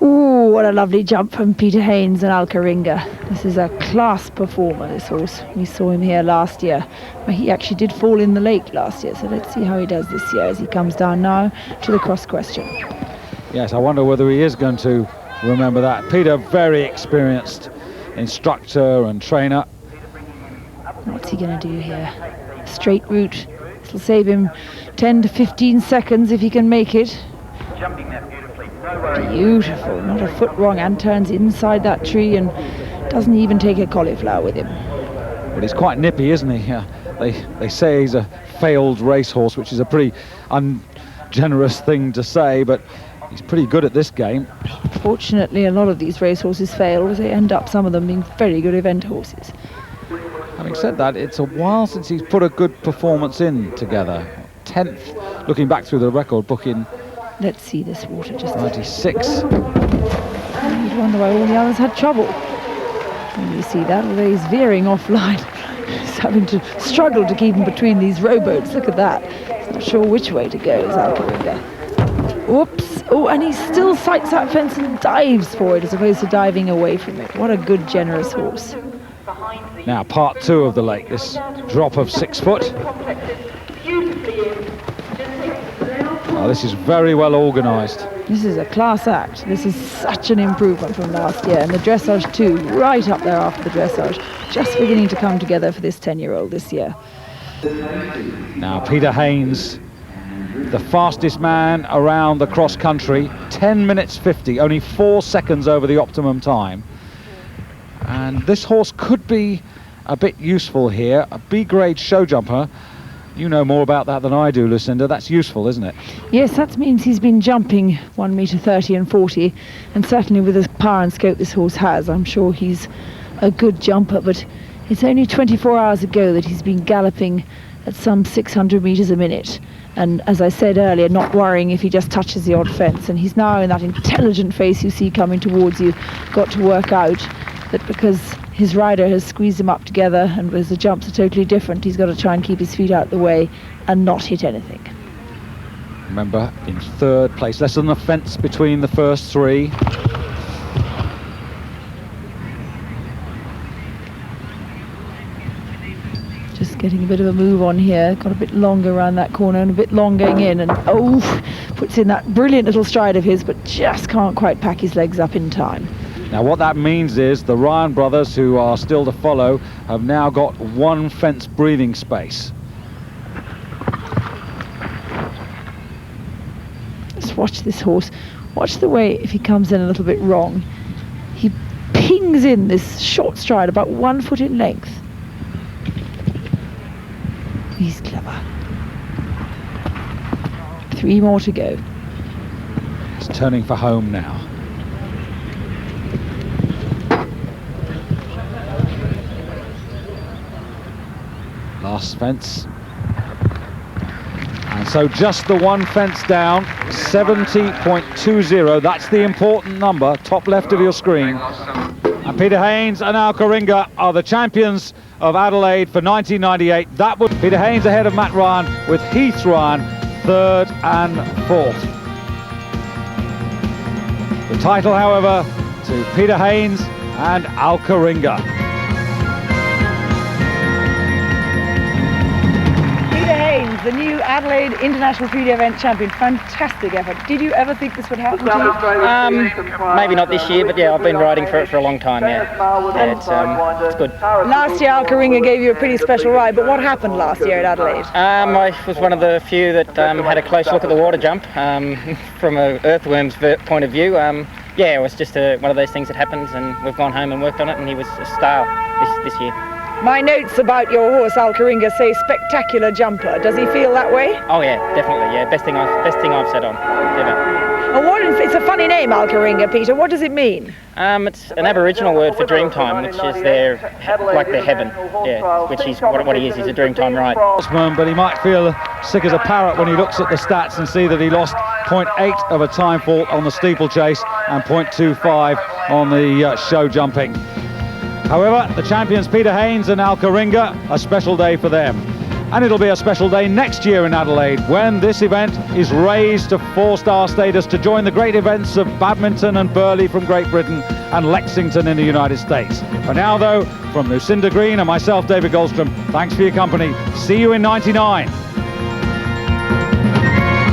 Ooh, what a lovely jump from Peter Haynes and Alcheringa. This is a class performer, this horse. We saw him here last year. Well, he actually did fall in the lake last year, so let's see how he does this year as he comes down now to the cross question. Yes, I wonder whether he is going to remember that. Peter, very experienced instructor and trainer. What's he going to do here? Straight route. This will save him 10 to 15 seconds if he can make it. Beautiful, not a foot wrong, and turns inside that tree and doesn't even take a cauliflower with him. But he's quite nippy, isn't he? They say he's a failed racehorse, which is a pretty ungenerous thing to say, but he's pretty good at this game. Fortunately, a lot of these racehorses fail. They end up, some of them, being very good event horses. Having said that, it's a while since he's put a good performance in together. 10th, looking back through the record book in... Let's see this water just... 96. You'd wonder why all the others had trouble. When you see that, although he's veering offline. He's having to struggle to keep him between these rowboats. Look at that. He's not sure which way to go, is Alcheringa. Whoops. Oh, and he still sights that fence and dives for it as opposed to diving away from it. What a good, generous horse. Now, part 2 of the lake, this drop of 6 foot. Oh, this is very well organised. This is a class act. This is such an improvement from last year. And the dressage too, right up there after the dressage. Just beginning to come together for this 10-year-old this year. Now, Peter Haynes, the fastest man around the cross country, 10 minutes 50, only 4 seconds over the optimum time. And this horse could be a bit useful here. A B-grade show jumper. You know more about that than I do, Lucinda. That's useful, isn't it? Yes, that means he's been jumping 1 metre 30 and 40, and certainly with the power and scope this horse has, I'm sure he's a good jumper, but it's only 24 hours ago that he's been galloping at some 600 metres a minute. And as I said earlier, not worrying if he just touches the odd fence. And he's now in that intelligent face you see coming towards you, got to work out that because his rider has squeezed him up together and as the jumps are totally different, he's got to try and keep his feet out the way and not hit anything. Remember, in 3rd place, less than a fence between the first 3. Just getting a bit of a move on here, got a bit longer around that corner and a bit long going in, and puts in that brilliant little stride of his, but just can't quite pack his legs up in time. Now what that means is the Ryan brothers, who are still to follow, have now got 1 fence breathing space. Just watch this horse. Watch the way, if he comes in a little bit wrong, he pings in this short stride about 1 foot in length. He's clever. 3 more to go. He's turning for home now. Last fence. And so just the 1 fence down, 70.20. That's the important number, top left of your screen. And Peter Haynes and Alcheringa are the champions of Adelaide for 1998. That was Peter Haynes ahead of Matt Ryan, with Heath Ryan 3rd and 4th. The title, however, to Peter Haynes and Alcheringa. The new Adelaide International 3D event champion. Fantastic effort. Did you ever think this would happen to you? Maybe not this year, but yeah, I've been riding for it for a long time, yeah it's good. Last year Alcheringa gave you a pretty special ride, but what happened last year at Adelaide? I was one of the few that had a close look at the water jump from an earthworm's point of view. Yeah, it was just one of those things that happens, and we've gone home and worked on it, and he was a star this year. My notes about your horse Alcheringa say spectacular jumper. Does he feel that way? Oh yeah, definitely. Yeah, best thing I've said on ever. It's a funny name, Alcheringa, Peter. What does it mean? It's an Aboriginal word for dreamtime, which is their heaven. Yeah, which is what he is. He's a dreamtime ride. But he might feel sick as a parrot when he looks at the stats and see that he lost 0.8 of a time fault on the steeplechase and 0.25 on the show jumping. However, the champions Peter Haynes and Alcheringa, a special day for them. And it'll be a special day next year in Adelaide when this event is raised to 4-star status to join the great events of badminton and Burghley from Great Britain and Lexington in the United States. For now though, from Lucinda Green and myself, David Goldstrom, thanks for your company. See you in '99.